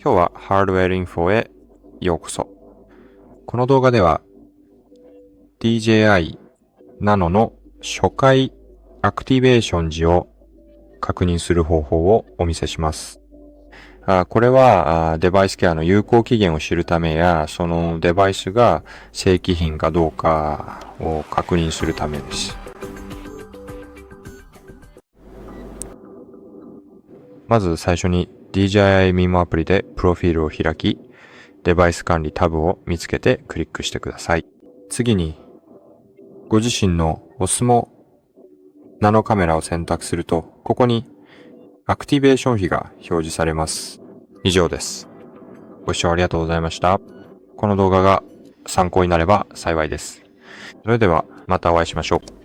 今日はハードウェアインフォへようこそ。この動画では DJI Nano の初回アクティベーション時を確認する方法をお見せします。これはデバイスケアの有効期限を知るためや、そのデバイスが正規品かどうかを確認するためです。まず最初に DJI Mimo アプリでプロフィールを開き、デバイス管理タブを見つけてクリックしてください。次に、ご自身の Osmo Nano カメラを選択すると、ここにアクティベーション日が表示されます。以上です。ご視聴ありがとうございました。この動画が参考になれば幸いです。それではまたお会いしましょう。